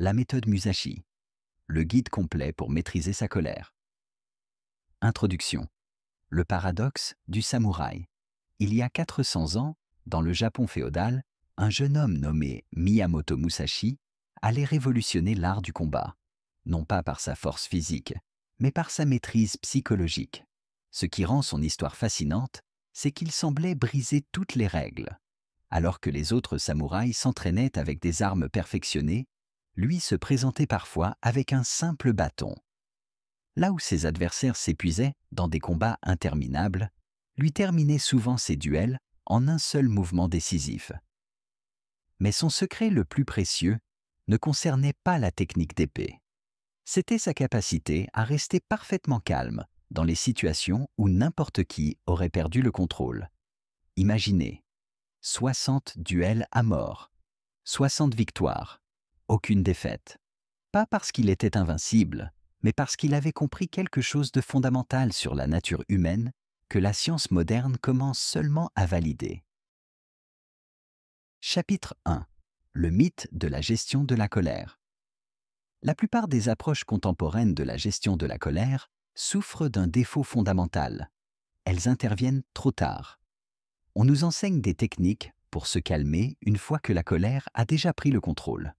La méthode Musashi, le guide complet pour maîtriser sa colère. Introduction. Le paradoxe du samouraï. Il y a 400 ans, dans le Japon féodal, un jeune homme nommé Miyamoto Musashi allait révolutionner l'art du combat, non pas par sa force physique, mais par sa maîtrise psychologique. Ce qui rend son histoire fascinante, c'est qu'il semblait briser toutes les règles. Alors que les autres samouraïs s'entraînaient avec des armes perfectionnées, lui se présentait parfois avec un simple bâton. Là où ses adversaires s'épuisaient dans des combats interminables, lui terminait souvent ses duels en un seul mouvement décisif. Mais son secret le plus précieux ne concernait pas la technique d'épée. C'était sa capacité à rester parfaitement calme dans les situations où n'importe qui aurait perdu le contrôle. Imaginez, 60 duels à mort, 60 victoires, aucune défaite. Pas parce qu'il était invincible, mais parce qu'il avait compris quelque chose de fondamental sur la nature humaine que la science moderne commence seulement à valider. Chapitre 1. Le mythe de la gestion de la colère. La plupart des approches contemporaines de la gestion de la colère souffrent d'un défaut fondamental. Elles interviennent trop tard. On nous enseigne des techniques pour se calmer une fois que la colère a déjà pris le contrôle.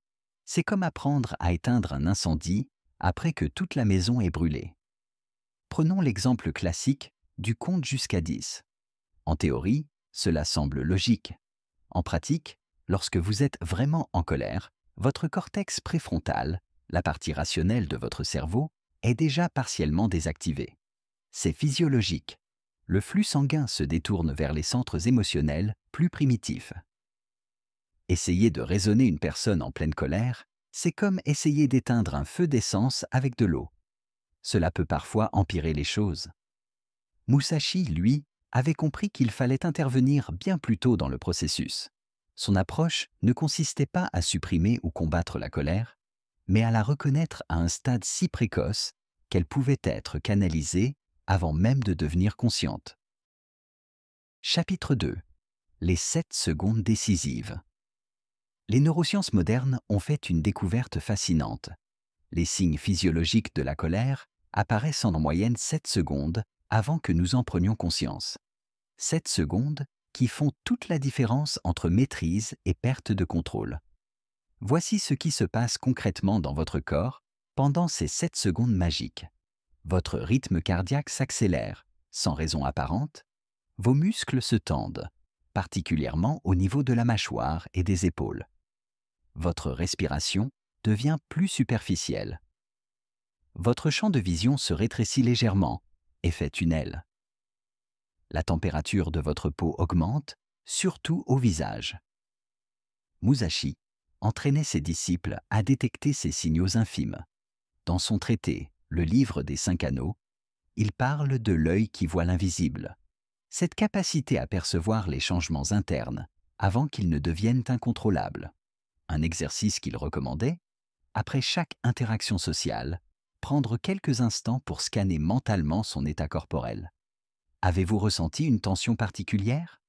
C'est comme apprendre à éteindre un incendie après que toute la maison est brûlée. Prenons l'exemple classique du compte jusqu'à 10. En théorie, cela semble logique. En pratique, lorsque vous êtes vraiment en colère, votre cortex préfrontal, la partie rationnelle de votre cerveau, est déjà partiellement désactivée. C'est physiologique. Le flux sanguin se détourne vers les centres émotionnels plus primitifs. Essayer de raisonner une personne en pleine colère, c'est comme essayer d'éteindre un feu d'essence avec de l'eau. Cela peut parfois empirer les choses. Musashi, lui, avait compris qu'il fallait intervenir bien plus tôt dans le processus. Son approche ne consistait pas à supprimer ou combattre la colère, mais à la reconnaître à un stade si précoce qu'elle pouvait être canalisée avant même de devenir consciente. Chapitre 2. Les 7 secondes décisives. Les neurosciences modernes ont fait une découverte fascinante. Les signes physiologiques de la colère apparaissent en moyenne 7 secondes avant que nous en prenions conscience. 7 secondes qui font toute la différence entre maîtrise et perte de contrôle. Voici ce qui se passe concrètement dans votre corps pendant ces 7 secondes magiques. Votre rythme cardiaque s'accélère, sans raison apparente. Vos muscles se tendent, particulièrement au niveau de la mâchoire et des épaules. Votre respiration devient plus superficielle. Votre champ de vision se rétrécit légèrement, effet tunnel. La température de votre peau augmente, surtout au visage. Musashi entraînait ses disciples à détecter ces signaux infimes. Dans son traité, le livre des 5 anneaux, il parle de l'œil qui voit l'invisible. Cette capacité à percevoir les changements internes avant qu'ils ne deviennent incontrôlables. Un exercice qu'il recommandait, après chaque interaction sociale, prendre quelques instants pour scanner mentalement son état corporel. Avez-vous ressenti une tension particulière?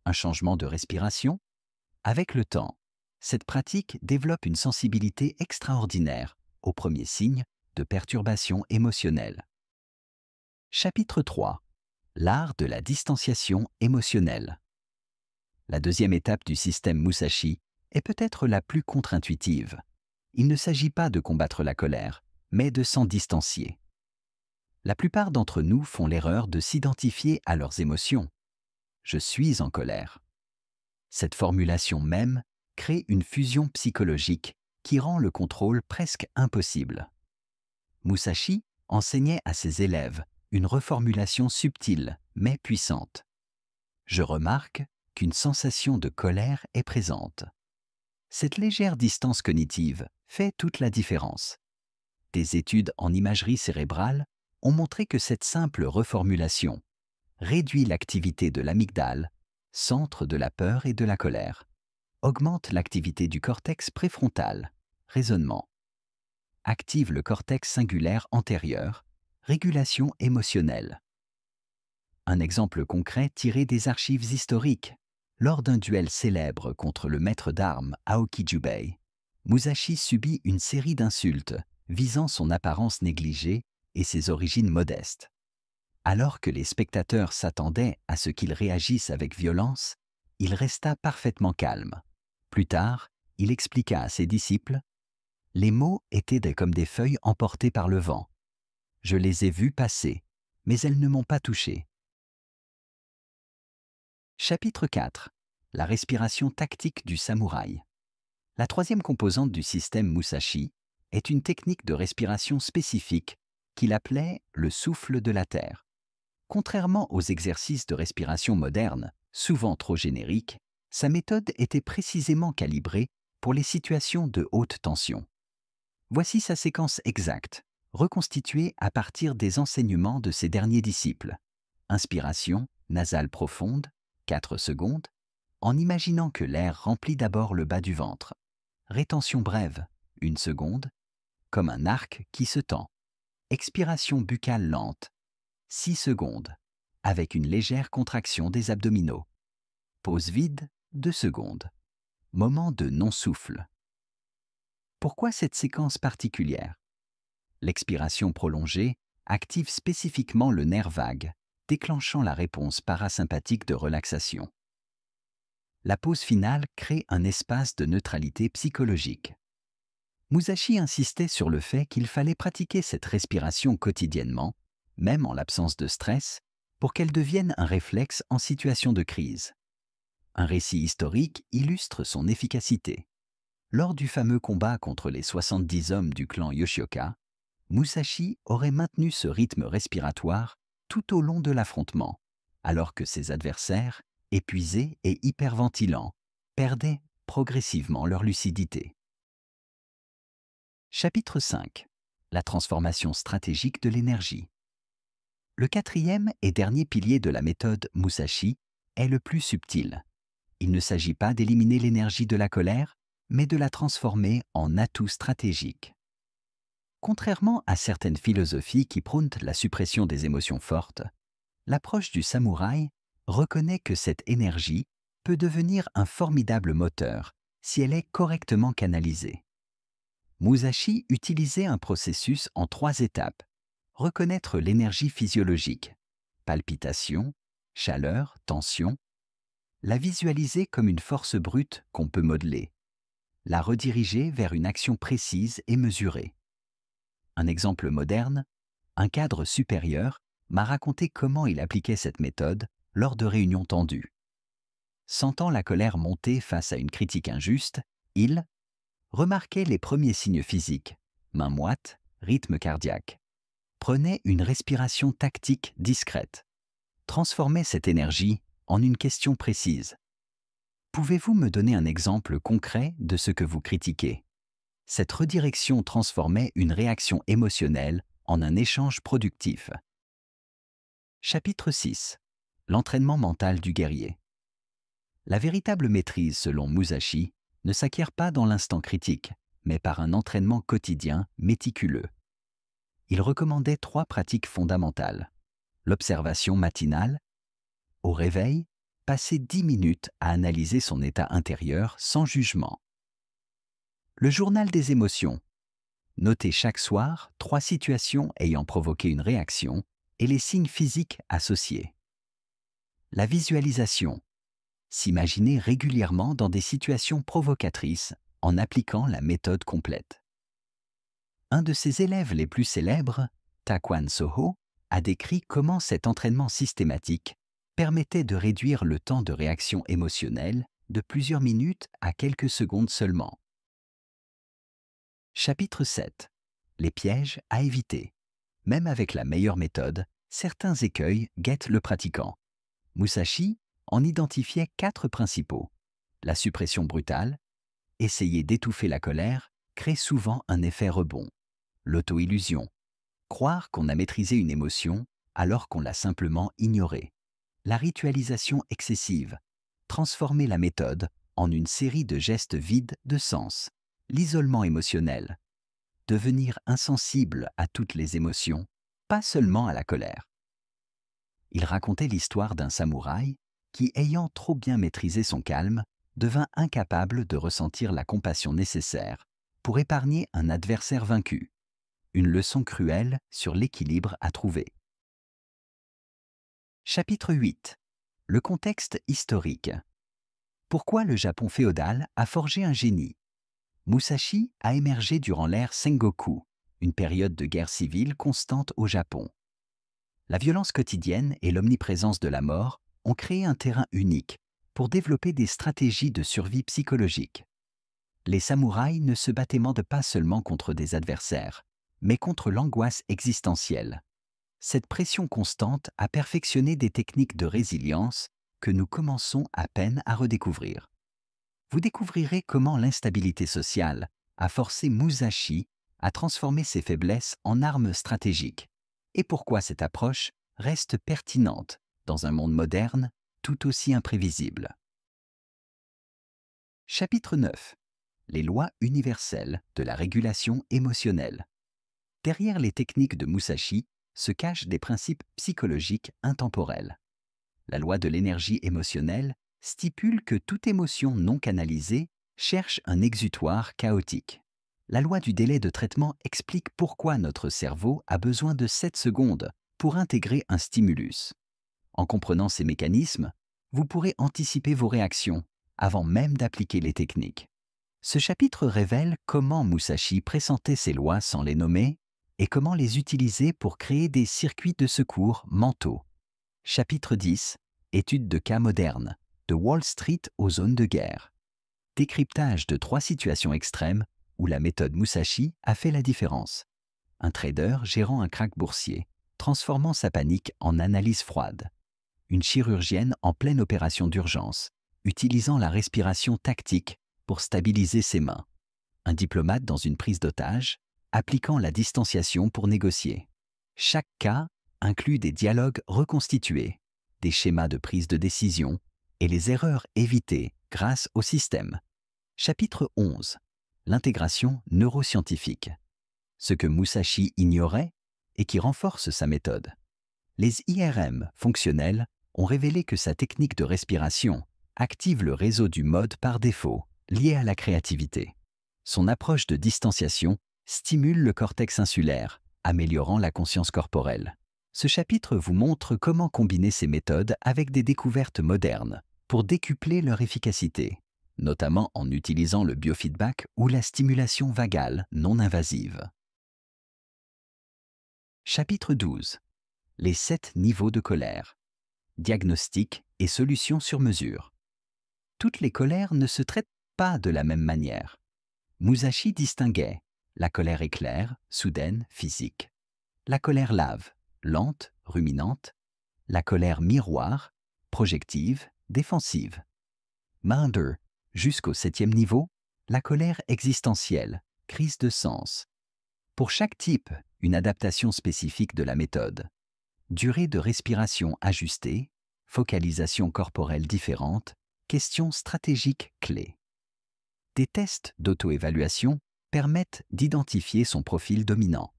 Un changement de respiration? Avec le temps, cette pratique développe une sensibilité extraordinaire aux premiers signes de perturbation émotionnelle. Chapitre 3. L'art de la distanciation émotionnelle. La deuxième étape du système Musashi est peut-être la plus contre-intuitive. Il ne s'agit pas de combattre la colère, mais de s'en distancier. La plupart d'entre nous font l'erreur de s'identifier à leurs émotions. Je suis en colère. Cette formulation même crée une fusion psychologique qui rend le contrôle presque impossible. Musashi enseignait à ses élèves une reformulation subtile mais puissante. Je remarque qu'une sensation de colère est présente. Cette légère distance cognitive fait toute la différence. Des études en imagerie cérébrale ont montré que cette simple reformulation réduit l'activité de l'amygdale, centre de la peur et de la colère, augmente l'activité du cortex préfrontal, raisonnement, active le cortex singulaire antérieur, régulation émotionnelle. Un exemple concret tiré des archives historiques. Lors d'un duel célèbre contre le maître d'armes Aoki Jubei, Musashi subit une série d'insultes visant son apparence négligée et ses origines modestes. Alors que les spectateurs s'attendaient à ce qu'il réagisse avec violence, il resta parfaitement calme. Plus tard, il expliqua à ses disciples: « Les mots étaient comme des feuilles emportées par le vent. Je les ai vues passer, mais elles ne m'ont pas touché. » Chapitre 4. La respiration tactique du samouraï. La troisième composante du système Musashi est une technique de respiration spécifique qu'il appelait le souffle de la terre. Contrairement aux exercices de respiration modernes, souvent trop génériques, sa méthode était précisément calibrée pour les situations de haute tension. Voici sa séquence exacte, reconstituée à partir des enseignements de ses derniers disciples. Inspiration nasale profonde, 4 secondes, en imaginant que l'air remplit d'abord le bas du ventre. Rétention brève, 1 seconde, comme un arc qui se tend. Expiration buccale lente, 6 secondes, avec une légère contraction des abdominaux. Pause vide, 2 secondes. Moment de non-souffle. Pourquoi cette séquence particulière? L'expiration prolongée active spécifiquement le nerf vague, déclenchant la réponse parasympathique de relaxation. La pause finale crée un espace de neutralité psychologique. Musashi insistait sur le fait qu'il fallait pratiquer cette respiration quotidiennement, même en l'absence de stress, pour qu'elle devienne un réflexe en situation de crise. Un récit historique illustre son efficacité. Lors du fameux combat contre les 70 hommes du clan Yoshioka, Musashi aurait maintenu ce rythme respiratoire tout au long de l'affrontement, alors que ses adversaires, épuisés et hyperventilants, perdaient progressivement leur lucidité. Chapitre 5. La transformation stratégique de l'énergie. Le quatrième et dernier pilier de la méthode Musashi est le plus subtil. Il ne s'agit pas d'éliminer l'énergie de la colère, mais de la transformer en atout stratégique. Contrairement à certaines philosophies qui prônent la suppression des émotions fortes, l'approche du samouraï reconnaît que cette énergie peut devenir un formidable moteur si elle est correctement canalisée. Musashi utilisait un processus en 3 étapes: reconnaître l'énergie physiologique, palpitation, chaleur, tension, la visualiser comme une force brute qu'on peut modeler, la rediriger vers une action précise et mesurée. Un exemple moderne, un cadre supérieur m'a raconté comment il appliquait cette méthode lors de réunions tendues. Sentant la colère monter face à une critique injuste, il remarquait les premiers signes physiques, mains moites, rythme cardiaque, prenait une respiration tactique discrète, transformait cette énergie en une question précise. Pouvez-vous me donner un exemple concret de ce que vous critiquez? Cette redirection transformait une réaction émotionnelle en un échange productif. Chapitre 6. L'entraînement mental du guerrier. La véritable maîtrise, selon Musashi, ne s'acquiert pas dans l'instant critique, mais par un entraînement quotidien méticuleux. Il recommandait 3 pratiques fondamentales. L'observation matinale. Au réveil, passer 10 minutes à analyser son état intérieur sans jugement. Le journal des émotions. Notez chaque soir 3 situations ayant provoqué une réaction et les signes physiques associés. La visualisation. S'imaginer régulièrement dans des situations provocatrices en appliquant la méthode complète. Un de ses élèves les plus célèbres, Takwan Soho, a décrit comment cet entraînement systématique permettait de réduire le temps de réaction émotionnelle de plusieurs minutes à quelques secondes seulement. Chapitre 7. Les pièges à éviter. Même avec la meilleure méthode, certains écueils guettent le pratiquant. Musashi en identifiait 4 principaux. La suppression brutale. Essayer d'étouffer la colère crée souvent un effet rebond. L'auto-illusion. Croire qu'on a maîtrisé une émotion alors qu'on l'a simplement ignorée. La ritualisation excessive. Transformer la méthode en une série de gestes vides de sens. L'isolement émotionnel. Devenir insensible à toutes les émotions, pas seulement à la colère. Il racontait l'histoire d'un samouraï qui, ayant trop bien maîtrisé son calme, devint incapable de ressentir la compassion nécessaire pour épargner un adversaire vaincu. Une leçon cruelle sur l'équilibre à trouver. Chapitre 8. Le contexte historique. Pourquoi le Japon féodal a forgé un génie? Musashi a émergé durant l'ère Sengoku, une période de guerre civile constante au Japon. La violence quotidienne et l'omniprésence de la mort ont créé un terrain unique pour développer des stratégies de survie psychologique. Les samouraïs ne se battaient pas seulement contre des adversaires, mais contre l'angoisse existentielle. Cette pression constante a perfectionné des techniques de résilience que nous commençons à peine à redécouvrir. Vous découvrirez comment l'instabilité sociale a forcé Musashi à transformer ses faiblesses en armes stratégiques, et pourquoi cette approche reste pertinente dans un monde moderne tout aussi imprévisible. Chapitre 9. Les lois universelles de la régulation émotionnelle. Derrière les techniques de Musashi se cachent des principes psychologiques intemporels. La loi de l'énergie émotionnelle stipule que toute émotion non canalisée cherche un exutoire chaotique. La loi du délai de traitement explique pourquoi notre cerveau a besoin de 7 secondes pour intégrer un stimulus. En comprenant ces mécanismes, vous pourrez anticiper vos réactions avant même d'appliquer les techniques. Ce chapitre révèle comment Musashi pressentait ces lois sans les nommer et comment les utiliser pour créer des circuits de secours mentaux. Chapitre 10. Étude de cas modernes, de Wall Street aux zones de guerre. Décryptage de 3 situations extrêmes où la méthode Musashi a fait la différence. Un trader gérant un krach boursier, transformant sa panique en analyse froide. Une chirurgienne en pleine opération d'urgence, utilisant la respiration tactique pour stabiliser ses mains. Un diplomate dans une prise d'otage, appliquant la distanciation pour négocier. Chaque cas inclut des dialogues reconstitués, des schémas de prise de décision et les erreurs évitées grâce au système. Chapitre 11. L'intégration neuroscientifique. Ce que Musashi ignorait et qui renforce sa méthode. Les IRM fonctionnels ont révélé que sa technique de respiration active le réseau du mode par défaut, lié à la créativité. Son approche de distanciation stimule le cortex insulaire, améliorant la conscience corporelle. Ce chapitre vous montre comment combiner ces méthodes avec des découvertes modernes pour décupler leur efficacité, notamment en utilisant le biofeedback ou la stimulation vagale non invasive. Chapitre 12. Les 7 niveaux de colère. Diagnostic et solutions sur mesure. Toutes les colères ne se traitent pas de la même manière. Musashi distinguait la colère éclair, soudaine, physique. La colère lave, lente, ruminante. La colère miroir, projective, défensive. Maunder, jusqu'au 7e niveau, la colère existentielle, crise de sens. Pour chaque type, une adaptation spécifique de la méthode. Durée de respiration ajustée, focalisation corporelle différente, questions stratégiques clés. Des tests d'auto-évaluation permettent d'identifier son profil dominant.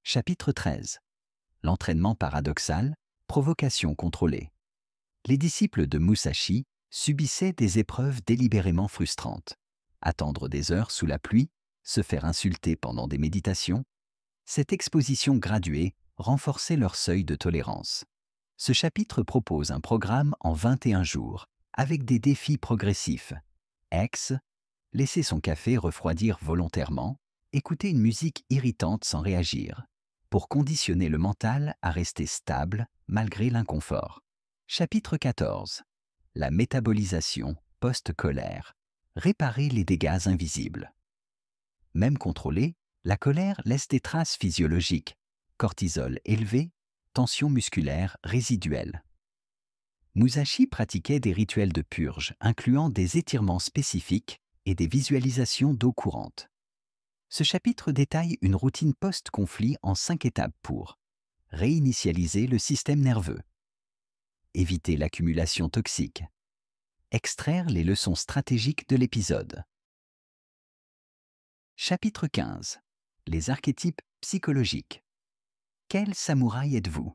Chapitre 13. L'entraînement paradoxal, provocation contrôlée. Les disciples de Musashi subissaient des épreuves délibérément frustrantes. Attendre des heures sous la pluie, se faire insulter pendant des méditations. Cette exposition graduée renforçait leur seuil de tolérance. Ce chapitre propose un programme en 21 jours, avec des défis progressifs. X. Laisser son café refroidir volontairement, écouter une musique irritante sans réagir, pour conditionner le mental à rester stable malgré l'inconfort. Chapitre 14. La métabolisation post-colère. Réparer les dégâts invisibles. Même contrôlée, la colère laisse des traces physiologiques, cortisol élevé, tension musculaire résiduelle. Musashi pratiquait des rituels de purge incluant des étirements spécifiques et des visualisations d'eau courante. Ce chapitre détaille une routine post-conflit en 5 étapes pour réinitialiser le système nerveux, éviter l'accumulation toxique, extraire les leçons stratégiques de l'épisode. Chapitre 15. Les archétypes psychologiques. Quel samouraï êtes-vous?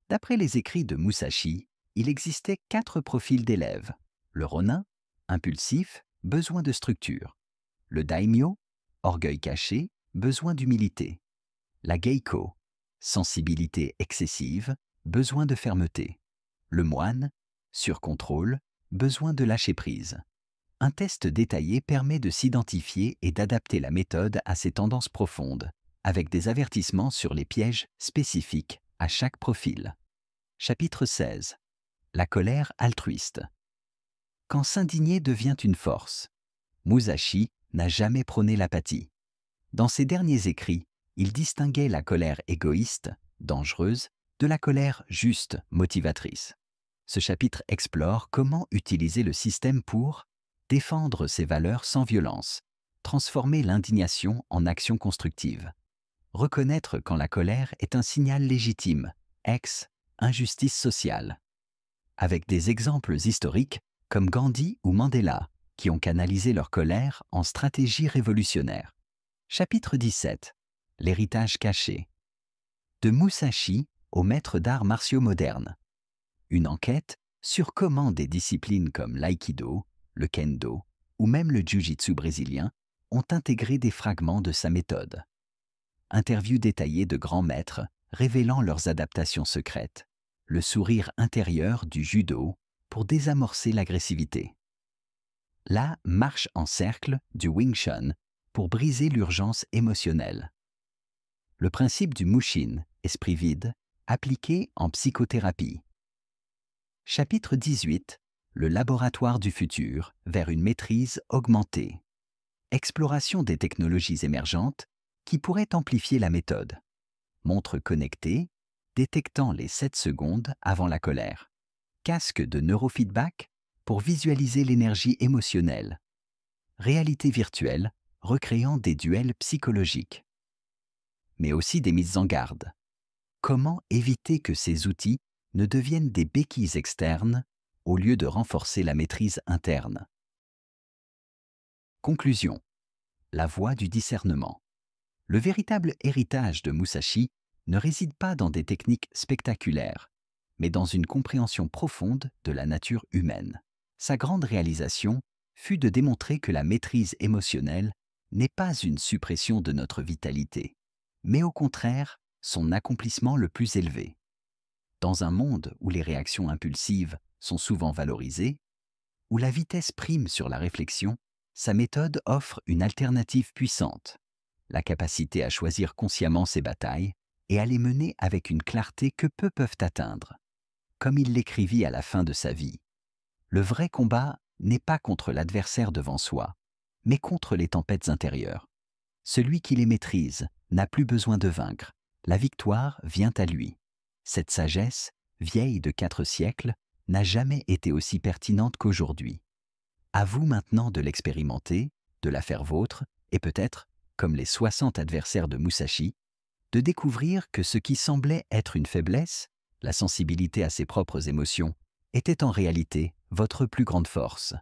D'après les écrits de Musashi, il existait 4 profils d'élèves. Le ronin, impulsif, besoin de structure. Le daimyo, orgueil caché, besoin d'humilité. La Geiko, sensibilité excessive, besoin de fermeté. Le moine, surcontrôle, besoin de lâcher prise. Un test détaillé permet de s'identifier et d'adapter la méthode à ces tendances profondes, avec des avertissements sur les pièges spécifiques à chaque profil. Chapitre 16. La colère altruiste. Quand s'indigner devient une force. Musashi n'a jamais prôné l'apathie. Dans ses derniers écrits, il distinguait la colère égoïste, dangereuse, de la colère juste, motivatrice. Ce chapitre explore comment utiliser le système pour défendre ses valeurs sans violence, transformer l'indignation en action constructive, reconnaître quand la colère est un signal légitime, injustice sociale. Avec des exemples historiques comme Gandhi ou Mandela, qui ont canalisé leur colère en stratégie révolutionnaire. Chapitre 17. L'héritage caché. De Musashi au maître d'arts martiaux modernes. Une enquête sur comment des disciplines comme l'aïkido, le kendo ou même le jiu-jitsu brésilien ont intégré des fragments de sa méthode. Interview détaillée de grands maîtres révélant leurs adaptations secrètes, le sourire intérieur du judo pour désamorcer l'agressivité. La marche en cercle du Wing Chun pour briser l'urgence émotionnelle. Le principe du Mushin, esprit vide, appliqué en psychothérapie. Chapitre 18. Le laboratoire du futur vers une maîtrise augmentée. Exploration des technologies émergentes qui pourraient amplifier la méthode. Montre connectée, détectant les 7 secondes avant la colère. Casque de neurofeedback pour visualiser l'énergie émotionnelle. Réalité virtuelle, recréant des duels psychologiques. Mais aussi des mises en garde. Comment éviter que ces outils ne deviennent des béquilles externes au lieu de renforcer la maîtrise interne? Conclusion. La voie du discernement. Le véritable héritage de Musashi ne réside pas dans des techniques spectaculaires, mais dans une compréhension profonde de la nature humaine. Sa grande réalisation fut de démontrer que la maîtrise émotionnelle n'est pas une suppression de notre vitalité, mais au contraire son accomplissement le plus élevé. Dans un monde où les réactions impulsives sont souvent valorisées, où la vitesse prime sur la réflexion, sa méthode offre une alternative puissante, la capacité à choisir consciemment ses batailles et à les mener avec une clarté que peu peuvent atteindre. Comme il l'écrivit à la fin de sa vie, le vrai combat n'est pas contre l'adversaire devant soi, mais contre les tempêtes intérieures. Celui qui les maîtrise n'a plus besoin de vaincre, la victoire vient à lui. Cette sagesse, vieille de 4 siècles, n'a jamais été aussi pertinente qu'aujourd'hui. À vous maintenant de l'expérimenter, de la faire vôtre, et peut-être, comme les 60 adversaires de Musashi, de découvrir que ce qui semblait être une faiblesse, la sensibilité à ses propres émotions, était en réalité votre plus grande force.